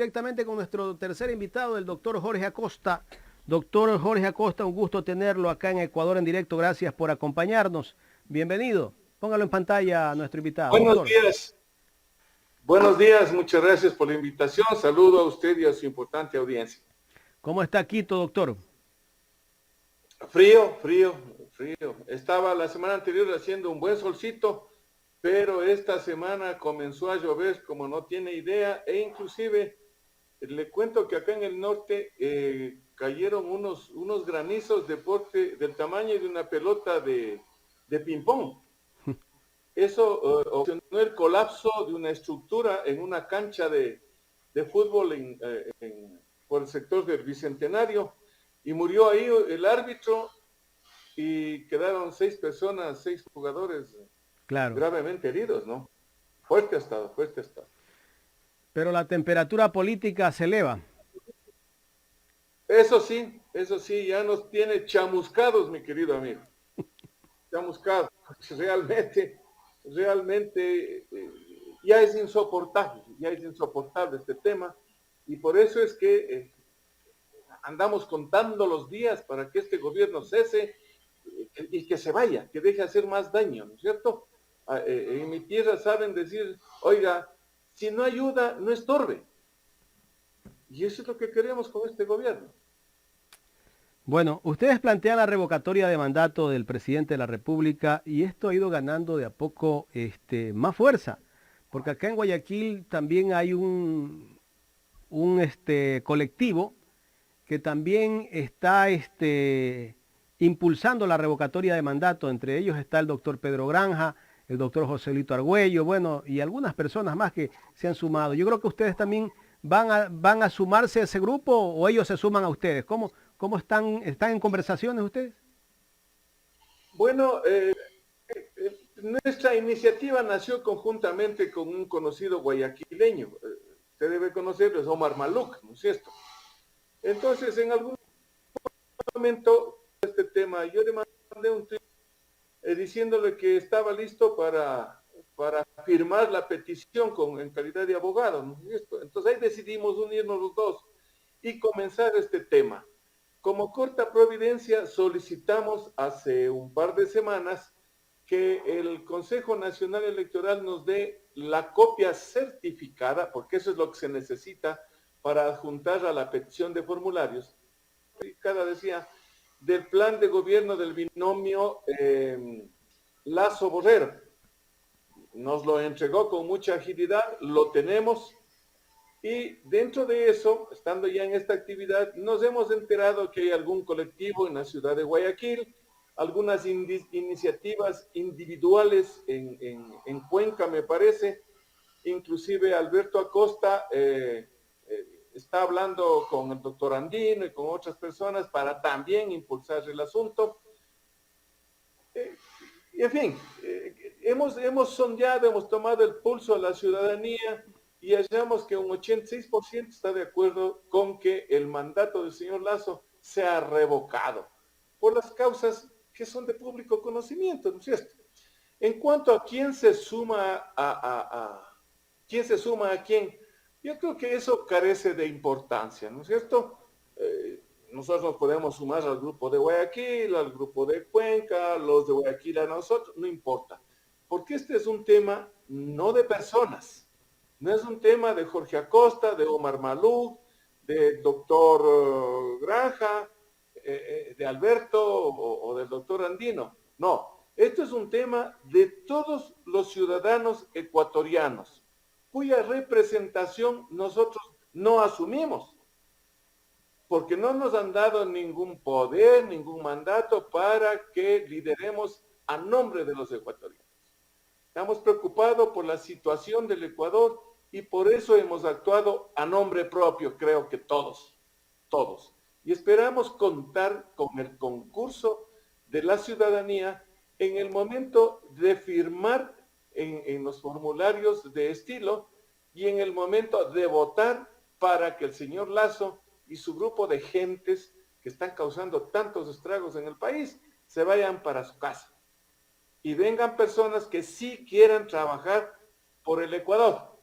directamente con nuestro tercer invitado, el doctor Jorge Acosta. Doctor Jorge Acosta, un gusto tenerlo acá en Ecuador en directo. Gracias por acompañarnos. Bienvenido. Póngalo en pantalla a nuestro invitado. Buenos Doctor. días. Buenos días, muchas gracias por la invitación. Saludo a usted y a su importante audiencia. ¿Cómo está Quito, doctor? Frío, frío, frío. Estaba la semana anterior haciendo un buen solcito, pero esta semana comenzó a llover como no tiene idea, e inclusive le cuento que acá en el norte cayeron unos granizos del tamaño de una pelota de ping-pong. Eso ocasionó el colapso de una estructura en una cancha de fútbol por el sector del Bicentenario, y murió ahí el árbitro y quedaron 6 personas, 6 jugadores Claro. gravemente heridos, ¿no? Fuerte ha estado, fuerte ha estado. Pero la temperatura política se eleva. Eso sí, ya nos tiene chamuscados, mi querido amigo. Chamuscados. Realmente ya es insoportable este tema, y por eso es que andamos contando los días para que este gobierno cese y que se vaya, que deje de hacer más daño, ¿no es cierto? En mi tierra saben decir, oiga, si no ayuda, no estorbe. Y eso es lo que queremos con este gobierno. Bueno, ustedes plantean la revocatoria de mandato del presidente de la República y esto ha ido ganando de a poco más fuerza, porque acá en Guayaquil también hay un colectivo que también está impulsando la revocatoria de mandato. Entre ellos está el doctor Pedro Granja, el doctor Joselito Argüello, bueno, y algunas personas más que se han sumado. Yo creo que ustedes también van a sumarse a ese grupo, o ellos se suman a ustedes. ¿Cómo están en conversaciones ustedes? Bueno, nuestra iniciativa nació conjuntamente con un conocido guayaquileño. Usted debe conocerlo, es Omar Maluk, ¿no es cierto? Entonces, en algún momento, este tema, yo le mandé un tweet diciéndole que estaba listo para firmar la petición en calidad de abogado, ¿no? Entonces ahí decidimos unirnos los dos y comenzar este tema. Como corta providencia, solicitamos hace un par de semanas que el Consejo Nacional Electoral nos dé la copia certificada, porque eso es lo que se necesita para adjuntar a la petición de formularios. Cada decía, del plan de gobierno del binomio Lazo-Borrero. Nos lo entregó con mucha agilidad, lo tenemos, y dentro de eso, estando ya en esta actividad, nos hemos enterado que hay algún colectivo en la ciudad de Guayaquil, algunas iniciativas individuales en Cuenca, me parece. Inclusive Alberto Acosta está hablando con el doctor Andino y con otras personas para también impulsar el asunto. Y en fin, hemos sondeado, hemos tomado el pulso a la ciudadanía y hallamos que un 86% está de acuerdo con que el mandato del señor Lazo sea revocado por las causas que son de público conocimiento, ¿no es cierto? En cuanto a quién se suma a quién, yo creo que eso carece de importancia, ¿no es cierto? Nosotros nos podemos sumar al grupo de Guayaquil, al grupo de Cuenca, los de Guayaquil a nosotros, no importa. Porque este es un tema no de personas, no es un tema de Jorge Acosta, de Omar Malú, del doctor Granja, de Alberto o del doctor Andino. No, esto es un tema de todos los ciudadanos ecuatorianos, cuya representación nosotros no asumimos, porque no nos han dado ningún poder, ningún mandato para que lideremos a nombre de los ecuatorianos. Estamos preocupados por la situación del Ecuador y por eso hemos actuado a nombre propio, creo que todos. Y esperamos contar con el concurso de la ciudadanía en el momento de firmar en los formularios de estilo y en el momento de votar para que el señor Lazo y su grupo de gentes que están causando tantos estragos en el país se vayan para su casa y vengan personas que sí quieran trabajar por el Ecuador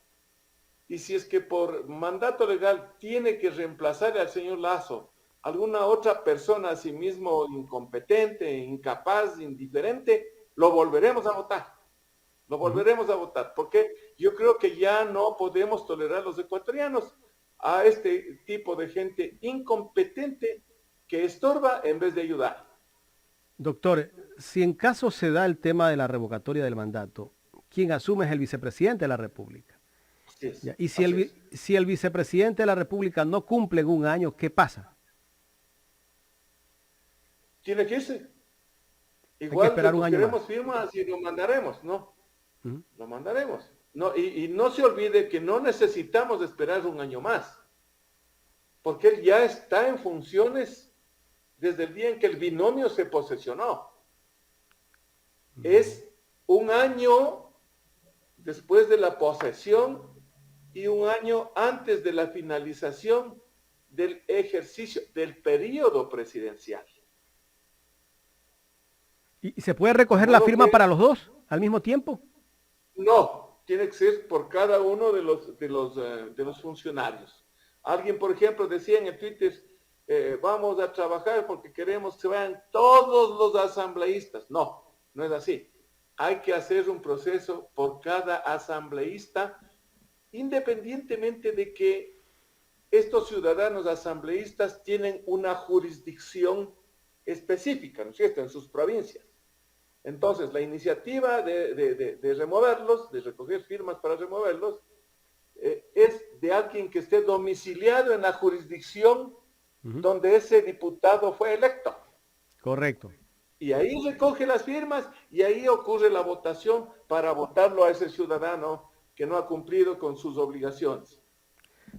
y si es que por mandato legal tiene que reemplazar al señor Lazo alguna otra persona, a sí mismo incompetente, incapaz, indiferente, lo volveremos a votar. Lo volveremos a votar, porque yo creo que ya no podemos tolerar los ecuatorianos a este tipo de gente incompetente que estorba en vez de ayudar. Doctor, si en caso se da el tema de la revocatoria del mandato, quien asume es el vicepresidente de la República. Así es, ¿Ya? Y si así es. si el vicepresidente de la República no cumple en un año, ¿qué pasa? Tiene que irse. Hay que Igual esperar un año más. recogeremos firmas y lo mandaremos, ¿no? Ujú. Lo mandaremos. No, y no se olvide que no necesitamos esperar un año más, porque él ya está en funciones desde el día en que el binomio se posesionó. Es un año después de la posesión y un año antes de la finalización del ejercicio, del periodo presidencial. ¿Y se puede De recoger la modo firma que para los dos al mismo tiempo? no, tiene que ser por cada uno de los funcionarios. Alguien, por ejemplo, decía en el Twitter, vamos a trabajar porque queremos que se vayan todos los asambleístas. No, no es así. Hay que hacer un proceso por cada asambleísta, independientemente de que estos ciudadanos asambleístas tienen una jurisdicción específica, ¿no es cierto?, en sus provincias. Entonces, la iniciativa de removerlos, de recoger firmas para removerlos, es de alguien que esté domiciliado en la jurisdicción donde ese diputado fue electo. Correcto. Y ahí recoge las firmas y ahí ocurre la votación para votarlo a ese ciudadano que no ha cumplido con sus obligaciones.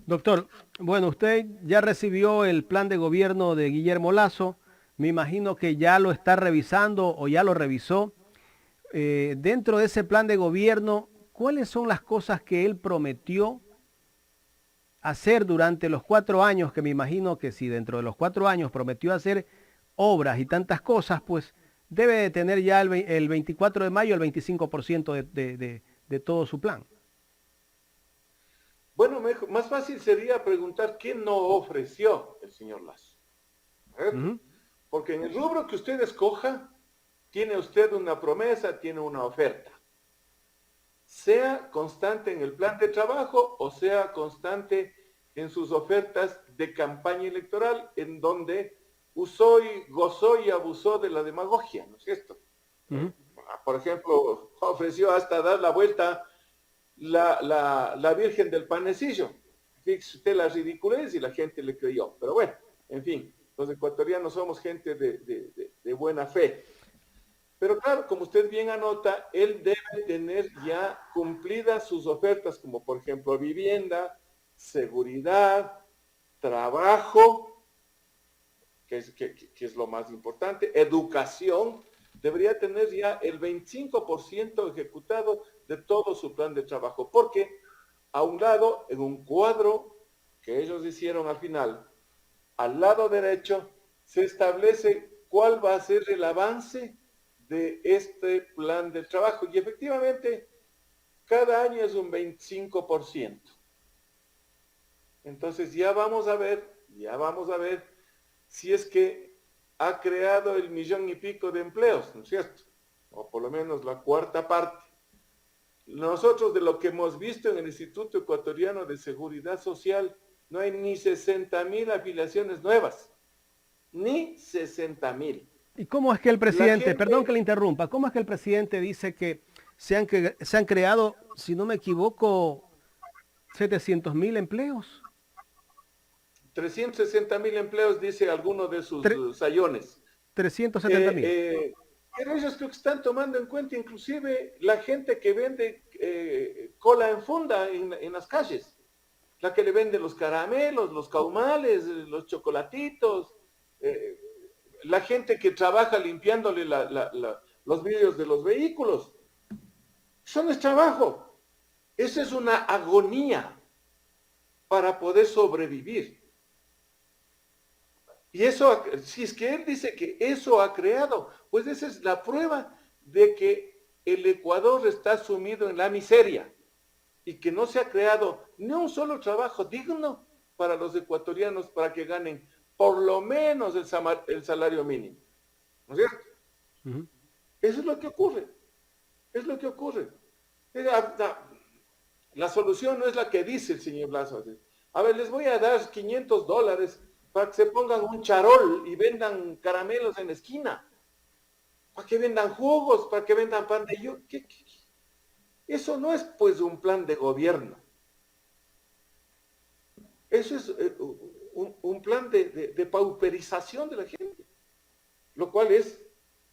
Doctor, bueno, usted ya recibió el plan de gobierno de Guillermo Lazo. Me imagino que ya lo está revisando o ya lo revisó. Dentro de ese plan de gobierno, ¿cuáles son las cosas que él prometió hacer durante los 4 años? Que me imagino que si dentro de los 4 años prometió hacer obras y tantas cosas, pues debe de tener ya el 24 de mayo el 25% de todo su plan. Bueno, más fácil sería preguntar qué no ofreció el señor Lazo. ¿Correcto? Porque en el rubro que usted escoja, tiene usted una promesa, tiene una oferta. Sea constante en el plan de trabajo o sea constante en sus ofertas de campaña electoral, en donde usó y gozó y abusó de la demagogia, ¿no es cierto? Por ejemplo, ofreció hasta dar la vuelta la Virgen del Panecillo. Fíjese usted la ridiculez y la gente le creyó. Pero bueno, en fin, los ecuatorianos somos gente de buena fe. Pero claro, como usted bien anota, él debe tener ya cumplidas sus ofertas, como por ejemplo vivienda, seguridad, trabajo, que es lo más importante, educación. Debería tener ya el 25% ejecutado de todo su plan de trabajo, porque a un lado, en un cuadro que ellos hicieron al final, al lado derecho, se establece cuál va a ser el avance de este plan de trabajo. Y efectivamente, cada año es un 25%. Entonces ya vamos a ver si es que ha creado el 1,000,000 y pico de empleos, ¿no es cierto? O por lo menos la cuarta parte. Nosotros, de lo que hemos visto en el Instituto Ecuatoriano de Seguridad Social, no hay ni 60,000 afiliaciones nuevas. Ni 60,000. ¿Y cómo es que el presidente, perdón que le interrumpa, cómo es que el presidente dice que se han creado, si no me equivoco, 700,000 empleos? 360,000 empleos, dice alguno de sus sayones. 370,000. Pero ellos creo que están tomando en cuenta inclusive la gente que vende cola en funda en las calles. La que le vende los caramelos, los caumales, los chocolatitos, la gente que trabaja limpiándole los vidrios de los vehículos. Eso no es trabajo. Esa es una agonía para poder sobrevivir. Y eso, si es que él dice que eso ha creado, pues esa es la prueba de que el Ecuador está sumido en la miseria. y que no se ha creado ni un solo trabajo digno para los ecuatorianos para que ganen por lo menos el salario mínimo. ¿No es cierto? Ujú. Eso es lo que ocurre. Es lo que ocurre. La solución no es la que dice el señor Lazo. A ver, les voy a dar $500 para que se pongan un charol y vendan caramelos en la esquina. Para que vendan jugos, para que vendan pan de yo. ¿Qué? Eso no es pues un plan de gobierno. Eso es un plan de pauperización de la gente, lo cual es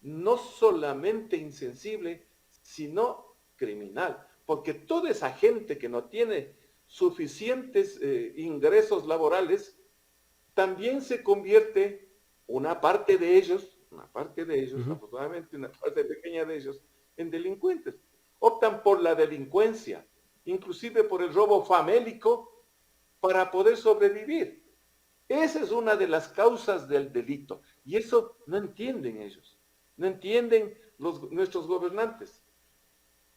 no solamente insensible, sino criminal, porque toda esa gente que no tiene suficientes ingresos laborales, también se convierte una parte de ellos, Ujú. afortunadamente una parte pequeña de ellos, en delincuentes. Optan por la delincuencia, inclusive por el robo famélico, para poder sobrevivir. Esa es una de las causas del delito. Y eso no entienden ellos. No entienden nuestros gobernantes.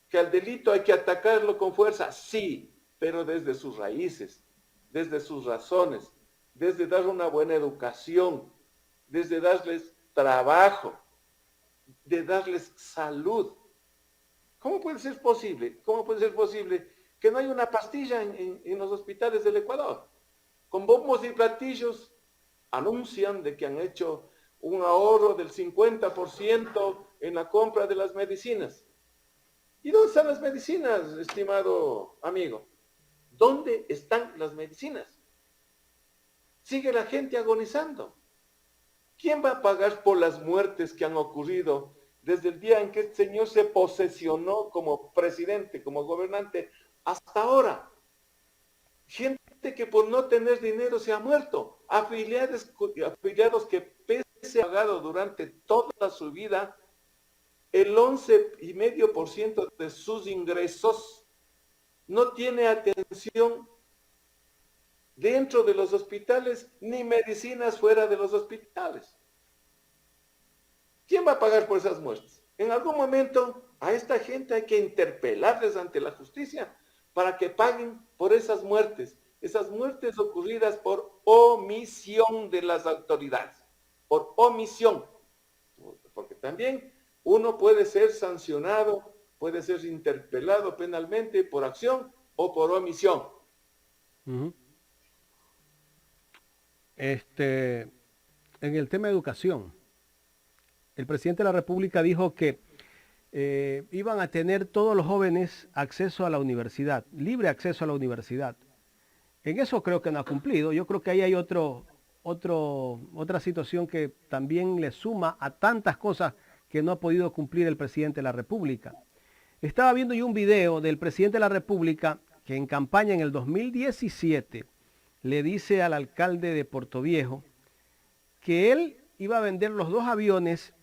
Que al delito hay que atacarlo con fuerza, sí, pero desde sus raíces, desde sus razones, desde dar una buena educación, desde darles trabajo, de darles salud. ¿Cómo puede ser posible? ¿Cómo puede ser posible que no haya una pastilla en los hospitales del Ecuador? Con bombos y platillos anuncian de que han hecho un ahorro del 50% en la compra de las medicinas. ¿Y dónde están las medicinas, estimado amigo? ¿Dónde están las medicinas? Sigue la gente agonizando. ¿Quién va a pagar por las muertes que han ocurrido desde el día en que este señor se posesionó como presidente, como gobernante, hasta ahora? Gente que por no tener dinero se ha muerto. Afiliados que pese a pagado durante toda su vida el 11,5% de sus ingresos, no tiene atención dentro de los hospitales ni medicinas fuera de los hospitales. ¿Quién va a pagar por esas muertes? En algún momento a esta gente hay que interpelarles ante la justicia para que paguen por esas muertes ocurridas por omisión de las autoridades, por omisión, porque también uno puede ser sancionado, puede ser interpelado penalmente por acción o por omisión. Ujú. En el tema de educación, el presidente de la República dijo que iban a tener todos los jóvenes acceso a la universidad, libre acceso a la universidad. En eso creo que no ha cumplido. Yo creo que ahí hay otra situación que también le suma a tantas cosas que no ha podido cumplir el presidente de la República. Estaba viendo yo un video del presidente de la República que en campaña en el 2017 le dice al alcalde de Portoviejo que él iba a vender los dos aviones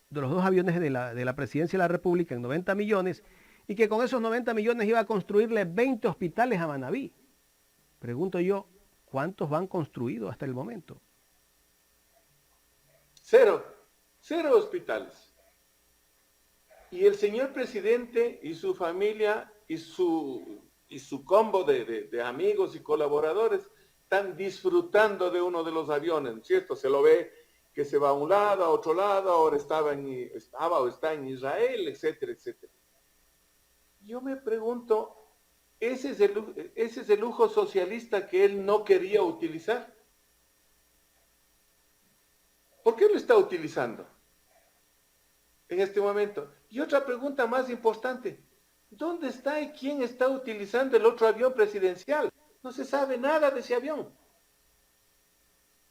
de la presidencia de la República en 90 millones y que con esos 90 millones iba a construirle 20 hospitales a Manabí. Pregunto yo, ¿cuántos van construidos hasta el momento? Cero, cero hospitales. Y el señor presidente y su familia y su combo de amigos y colaboradores están disfrutando de uno de los aviones, ¿cierto? Se lo ve que se va a un lado, a otro lado, ahora estaba o está en Israel, etcétera, etcétera. Yo me pregunto, ¿ese es el lujo socialista que él no quería utilizar? ¿Por qué lo está utilizando en este momento? Y otra pregunta más importante, ¿dónde está y quién está utilizando el otro avión presidencial? No se sabe nada de ese avión.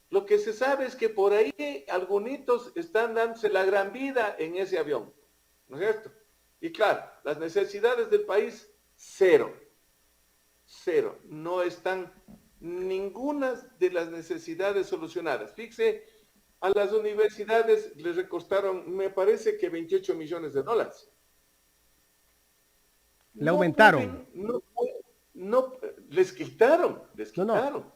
Lo que se sabe es que por ahí algunos están dándose la gran vida en ese avión, ¿no es cierto? Y claro, las necesidades del país, cero, cero. No están ninguna de las necesidades solucionadas. Fíjese, a las universidades les recostaron, me parece que $28 millones. Le No aumentaron. pueden, no, les No, no. quitaron,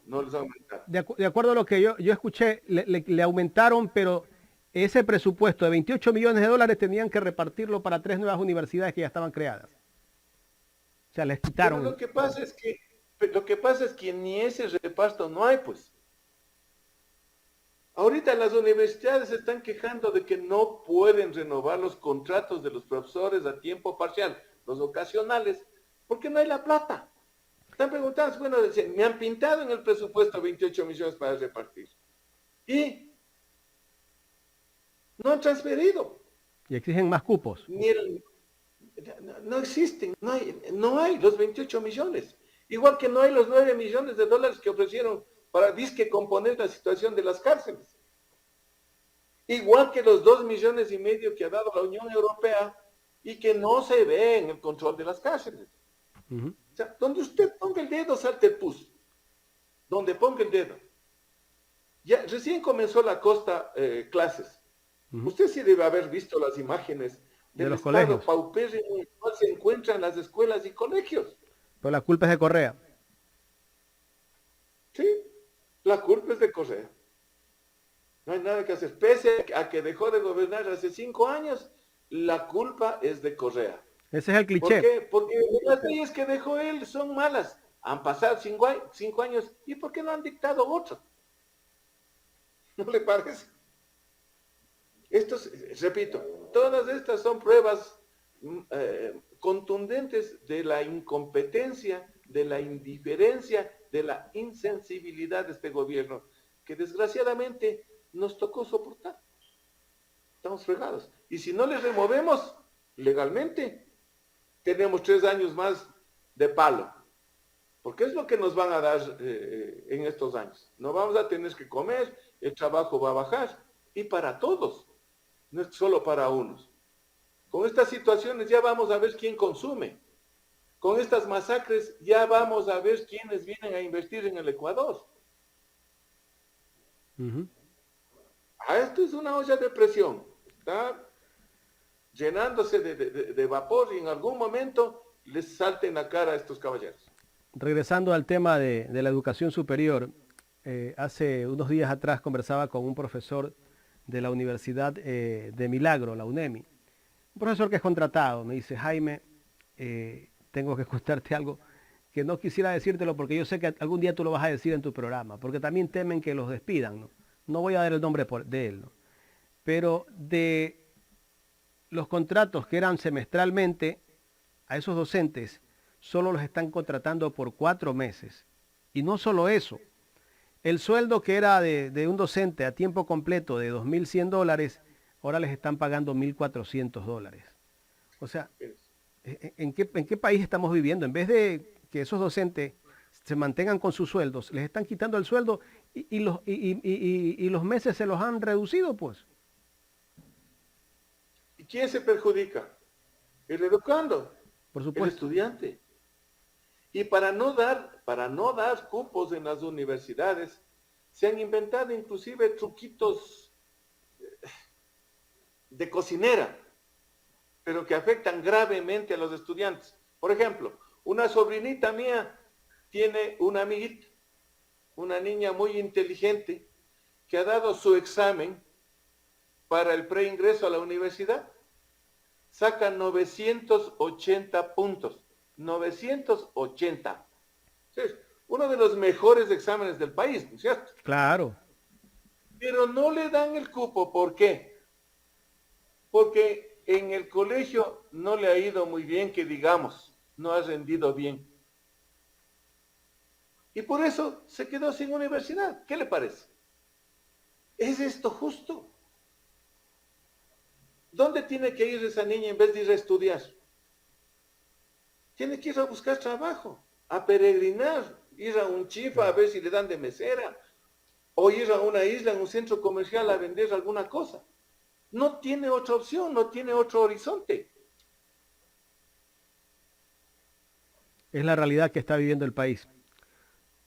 no les aumentaron. De acuerdo a lo que yo escuché, le aumentaron, pero ese presupuesto de 28 millones de dólares tenían que repartirlo para 3 nuevas universidades que ya estaban creadas. O sea, les Pero quitaron. lo que pasa es que ni ese reparto no hay, pues. Ahorita las universidades se están quejando de que no pueden renovar los contratos de los profesores a tiempo parcial, los ocasionales, porque no hay la plata. Están preguntando, bueno, me han pintado en el presupuesto 28 millones para repartir. Y no han transferido. Y exigen más cupos. Ni el, no existen, no hay los 28 millones. Igual que no hay los 9 millones de dólares que ofrecieron para disque componer la situación de las cárceles. Igual que los 2 millones y medio que ha dado la Unión Europea y que no se ve en el control de las cárceles. Ujú. O sea, donde usted ponga el dedo, salte el pus. Donde ponga el dedo. Ya recién comenzó la costa clases. Ujú. Usted sí debe haber visto las imágenes De del los estado colegios. paupérrimo en el cual se encuentran las escuelas y colegios. Pero la culpa es de Correa. Sí, la culpa es de Correa. No hay nada que hacer. Pese a que dejó de gobernar hace 5 años, la culpa es de Correa. Ese es el ¿Por cliché. qué? Porque las leyes que dejó él son malas. Han pasado 5 años. ¿Y por qué no han dictado otro? ¿No le parece? Repito, todas estas son pruebas contundentes de la incompetencia, de la indiferencia, de la insensibilidad de este gobierno, que desgraciadamente nos tocó soportar. Estamos fregados. Y si no les removemos legalmente, tenemos 3 años más de palo. Porque es lo que nos van a dar en estos años. No vamos a tener que comer, el trabajo va a bajar, y para todos, no es solo para unos. Con estas situaciones ya vamos a ver quién consume. Con estas masacres ya vamos a ver quiénes vienen a invertir en el Ecuador. Ujú. Esto es una olla de presión. Está llenándose de vapor y en algún momento les salte en la cara a estos caballeros. Regresando al tema de la educación superior, hace unos días atrás conversaba con un profesor de la Universidad de Milagro, la UNEMI. Un profesor que es contratado. Me dice, Jaime, tengo que contarte algo que no quisiera decírtelo porque yo sé que algún día tú lo vas a decir en tu programa, porque también temen que los despidan, ¿no? No voy a dar el nombre de él, ¿no? Pero de los contratos que eran semestralmente, a esos docentes solo los están contratando por 4 meses. Y no solo eso, el sueldo que era de un docente a tiempo completo de $2.100, ahora les están pagando $1.400. O sea, ¿en qué país estamos viviendo? En vez de que esos docentes se mantengan con sus sueldos, les están quitando el sueldo y los meses se los han reducido, pues. ¿Y quién se perjudica? El educando, Por el supuesto. estudiante. Y para no dar cupos en las universidades, se han inventado inclusive truquitos de cocinera, pero que afectan gravemente a los estudiantes. Por ejemplo, una sobrinita mía tiene una amiguita, una niña muy inteligente, que ha dado su examen para el preingreso a la universidad. Saca 980 puntos. 980. Sí, uno de los mejores exámenes del país, ¿no es cierto? Claro. Pero no le dan el cupo. ¿Por qué? Porque en el colegio no le ha ido muy bien, que digamos, no ha rendido bien. Y por eso se quedó sin universidad. ¿Qué le parece? ¿Es esto justo? ¿Dónde tiene que ir esa niña en vez de ir a estudiar? Tiene que ir a buscar trabajo, a peregrinar, ir a un chifa a ver si le dan de mesera, o ir a una isla, en un centro comercial a vender alguna cosa. No tiene otra opción, no tiene otro horizonte. Es la realidad que está viviendo el país.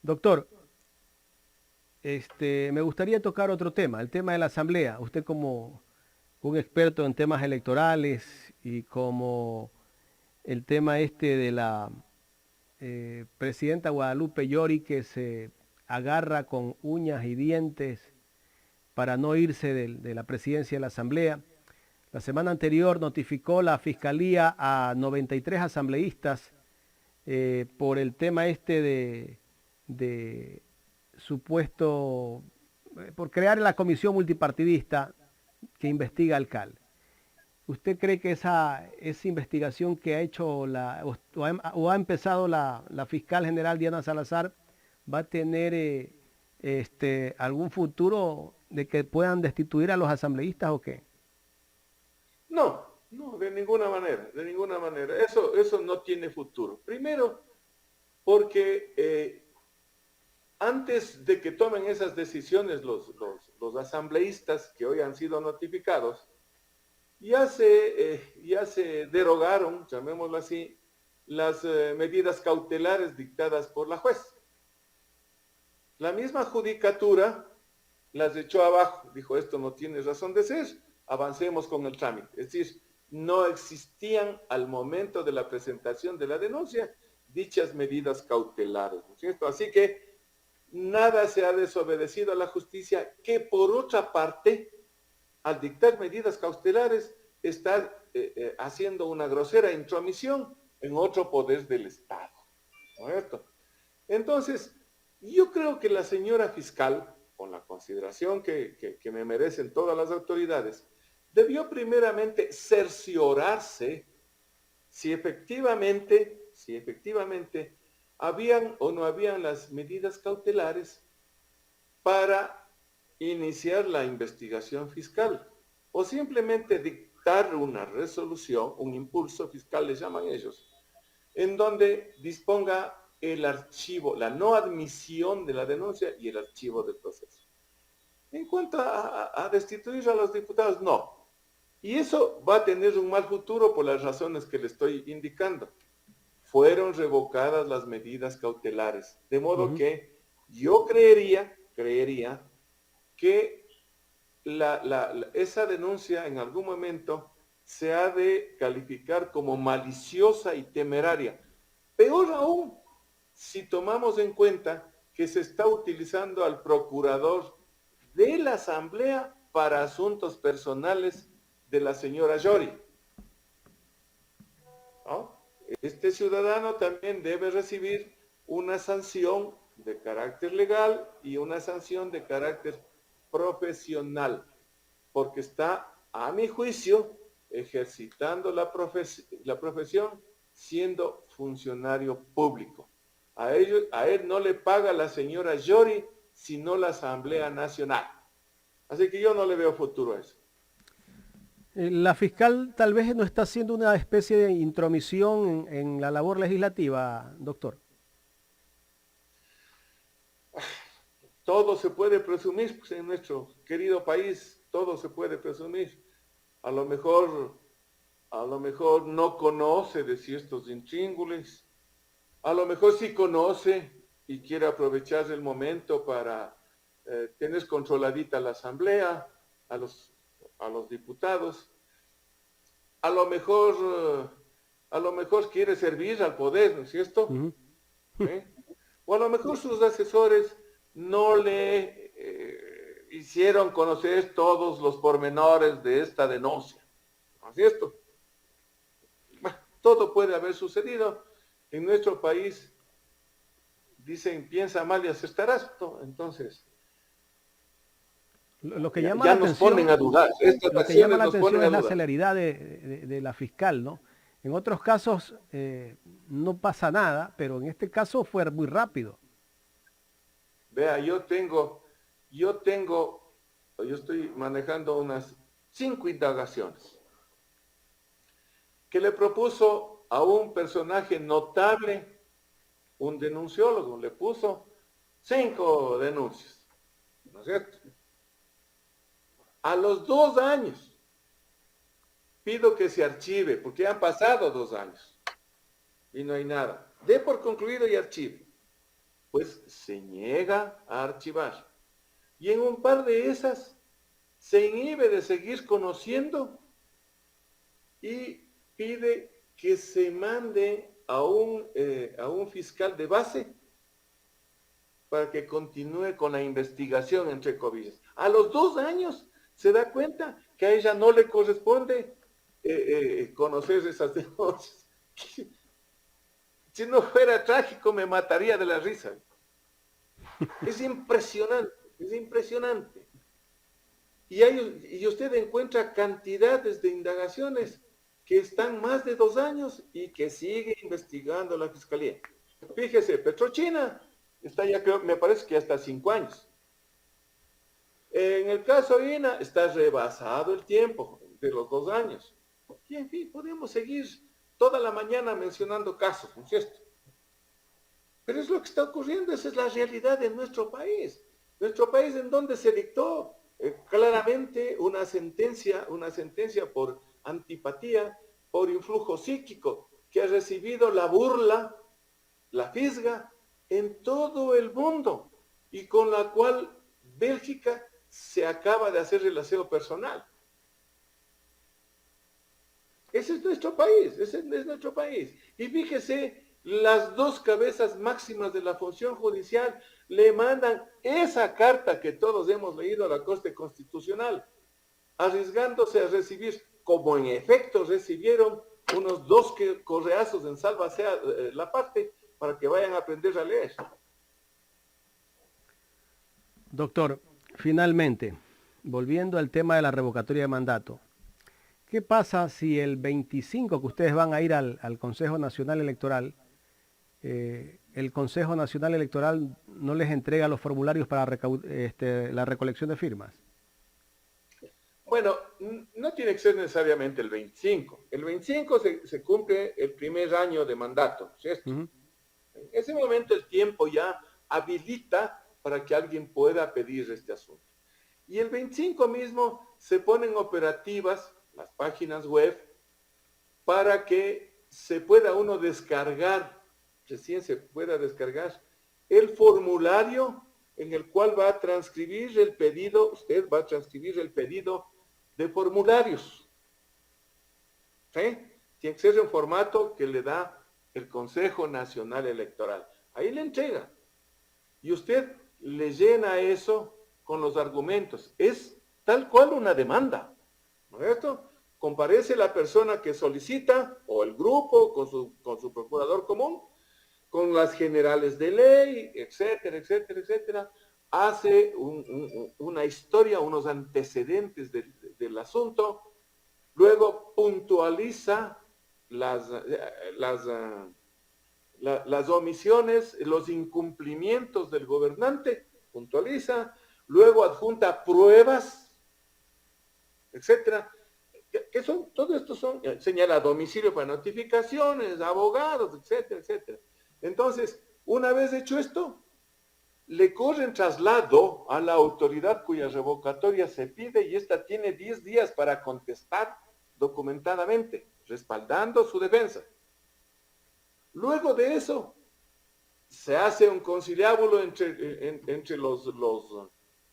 Doctor, me gustaría tocar otro tema, el tema de la asamblea. Usted como un experto en temas electorales y como el tema de la presidenta Guadalupe Llori que se agarra con uñas y dientes para no irse de la presidencia de la asamblea. La semana anterior notificó la fiscalía a 93 asambleístas por el tema este de supuesto, por crear la comisión multipartidista que investiga al CAL. ¿Usted cree que esa investigación que ha hecho o ha empezado la fiscal general Diana Salazar va a tener algún futuro de que puedan destituir a los asambleístas o qué? No, no, de ninguna manera, de ninguna manera. Eso no tiene futuro. Primero, porque antes de que tomen esas decisiones los asambleístas que hoy han sido notificados, ya se derogaron, llamémoslo así, las medidas cautelares dictadas por la juez. La misma judicatura las echó abajo, dijo esto no tiene razón de ser, avancemos con el trámite. Es decir, no existían al momento de la presentación de la denuncia dichas medidas cautelares, ¿no es cierto? Así que nada se ha desobedecido a la justicia, que por otra parte, al dictar medidas cautelares, está haciendo una grosera intromisión en otro poder del Estado, ¿no es cierto? Entonces, yo creo que la señora fiscal, con la consideración que me merecen todas las autoridades, debió primeramente cerciorarse si efectivamente habían o no habían las medidas cautelares para iniciar la investigación fiscal, o simplemente dictar una resolución, un impulso fiscal, le llaman ellos, en donde disponga el archivo, la no admisión de la denuncia y el archivo del proceso. En cuanto a destituir a los diputados, no. Y eso va a tener un mal futuro por las razones que le estoy indicando. Fueron revocadas las medidas cautelares, de modo que yo creería que esa denuncia en algún momento se ha de calificar como maliciosa y temeraria. Peor aún, si tomamos en cuenta que se está utilizando al procurador de la Asamblea para asuntos personales de la señora Yori, ¿no? Este ciudadano también debe recibir una sanción de carácter legal y una sanción de carácter profesional, porque está, a mi juicio, ejercitando la profesión siendo funcionario público. A él no le paga la señora Yori, sino la Asamblea Nacional. Así que yo no le veo futuro a eso. La fiscal tal vez no está haciendo una especie de intromisión en la labor legislativa, doctor. Todo se puede presumir, pues en nuestro querido país, todo se puede presumir. A lo mejor no conoce de ciertos intríngules, a lo mejor sí conoce y quiere aprovechar el momento para tener controladita la asamblea, a los diputados. A lo mejor quiere servir al poder, ¿no es cierto? ¿Eh? O a lo mejor sus asesores no le hicieron conocer todos los pormenores de esta denuncia, ¿no es cierto? Bueno, todo puede haber sucedido. En nuestro país dicen, piensa mal y acertarás, ¿no? Entonces, lo que llama ya la nos atención, ponen a dudar. Estas lo que llama acciones la nos atención ponen a es la dudar. celeridad de la fiscal, ¿no? En otros casos no pasa nada, pero en este caso fue muy rápido. Vea, yo estoy manejando unas 5 indagaciones que le propuso a un personaje notable, un denunciólogo, le puso 5 denuncias, ¿no es cierto? A los 2 años pido que se archive, porque han pasado 2 años y no hay nada. Dé por concluido y archive. Pues se niega a archivar. Y en un par de esas se inhibe de seguir conociendo y pide que se mande a un fiscal de base para que continúe con la investigación, entre comillas. A los 2 años se da cuenta que a ella no le corresponde conocer esas denuncias. Si no fuera trágico, me mataría de la risa. Es impresionante, es impresionante. Y usted encuentra cantidades de indagaciones que están más de 2 años y que sigue investigando la Fiscalía. Fíjese, Petrochina está ya, creo, me parece que hasta 5 años. En el caso de INA está rebasado el tiempo de los 2 años. Y en fin, podemos seguir toda la mañana mencionando casos, ¿no es cierto? Pero es lo que está ocurriendo, esa es la realidad de nuestro país. Nuestro país en donde se dictó claramente una sentencia por antipatía, por influjo psíquico, que ha recibido la burla, la fisga, en todo el mundo, y con la cual Bélgica se acaba de hacer relación personal. Ese es nuestro país, ese es nuestro país. Y fíjese, las dos cabezas máximas de la función judicial le mandan esa carta que todos hemos leído a la Corte Constitucional, arriesgándose a recibir, como en efecto recibieron, unos 2 correazos en salva sea la parte, para que vayan a aprender a leer. Doctor, finalmente, volviendo al tema de la revocatoria de mandato, ¿qué pasa si el 25 que ustedes van a ir al Consejo Nacional Electoral, el Consejo Nacional Electoral no les entrega los formularios para la recolección de firmas? Bueno, no tiene que ser necesariamente el 25. El 25 se cumple el primer año de mandato, ¿cierto? En ese momento el tiempo ya habilita para que alguien pueda pedir este asunto. Y el 25 mismo se ponen operativas las páginas web para que se pueda uno descargar, recién se pueda descargar el formulario en el cual va a transcribir el pedido, usted va a transcribir el pedido de formularios. ¿Sí? Tiene que ser en formato que le da el Consejo Nacional Electoral. Ahí le entrega. Y usted le llena eso con los argumentos. Es tal cual una demanda. ¿No es cierto? Comparece la persona que solicita, o el grupo, con su procurador común, con las generales de ley, etcétera, etcétera, etcétera. Hace una historia, unos antecedentes del asunto, luego puntualiza las omisiones, los incumplimientos del gobernante, puntualiza, luego adjunta pruebas, etcétera. ¿Qué son? Todo esto señala domicilio para notificaciones, abogados, etcétera, etcétera. Entonces, una vez hecho esto, le corren traslado a la autoridad cuya revocatoria se pide y esta tiene 10 días para contestar documentadamente, respaldando su defensa. Luego de eso, se hace un conciliábulo entre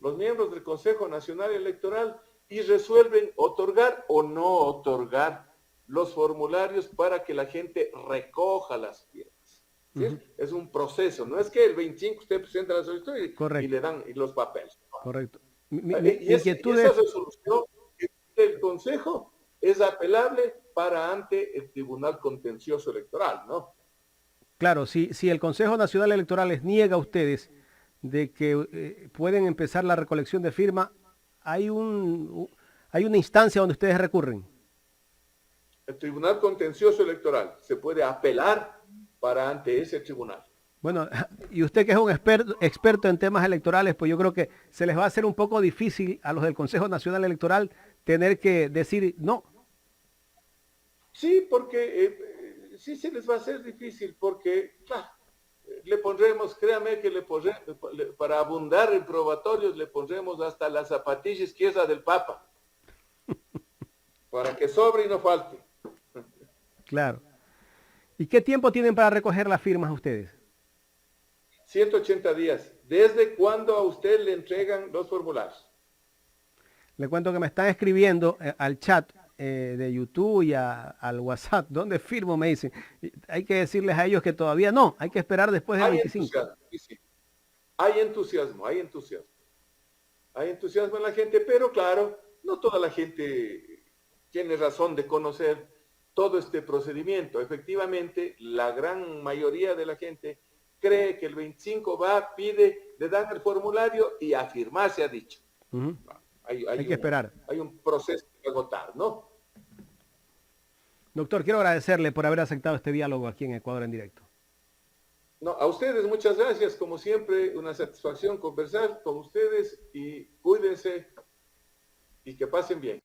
los miembros del Consejo Nacional Electoral y resuelven otorgar o no otorgar los formularios para que la gente recoja las firmas. ¿Sí? Es un proceso, no es que el 25 usted presenta la solicitud y le dan los papeles. Correcto. Y esa resolución del Consejo es apelable para ante el Tribunal Contencioso Electoral, ¿no? Claro, si el Consejo Nacional Electoral les niega a ustedes de que pueden empezar la recolección de firma, hay una instancia donde ustedes recurren. El Tribunal Contencioso Electoral se puede apelar para ante ese tribunal. Bueno, y usted que es un experto en temas electorales, pues yo creo que se les va a hacer un poco difícil a los del Consejo Nacional Electoral tener que decir no. Sí, porque sí se les va a hacer difícil, porque claro, le pondremos, créame que para abundar en probatorios le pondremos hasta la zapatilla izquierda del Papa, para que sobre y no falte. Claro. ¿Y qué tiempo tienen para recoger las firmas ustedes? 180 días. ¿Desde cuándo a usted le entregan los formularios? Le cuento que me están escribiendo al chat de YouTube y al WhatsApp. ¿Dónde firmo? Me dicen. Hay que decirles a ellos que todavía no. Hay que esperar después del 25. Entusiasmo, sí. Hay entusiasmo. Hay entusiasmo en la gente, pero claro, no toda la gente tiene razón de conocer todo este procedimiento. Efectivamente, la gran mayoría de la gente cree que el 25 va, pide, le dan el formulario y a firmar se ha dicho. Ujú. Hay, Hay hay, que un, esperar. hay un proceso que agotar, ¿no? Doctor, quiero agradecerle por haber aceptado este diálogo aquí en Ecuador en directo. No, a ustedes muchas gracias, como siempre, una satisfacción conversar con ustedes y cuídense y que pasen bien.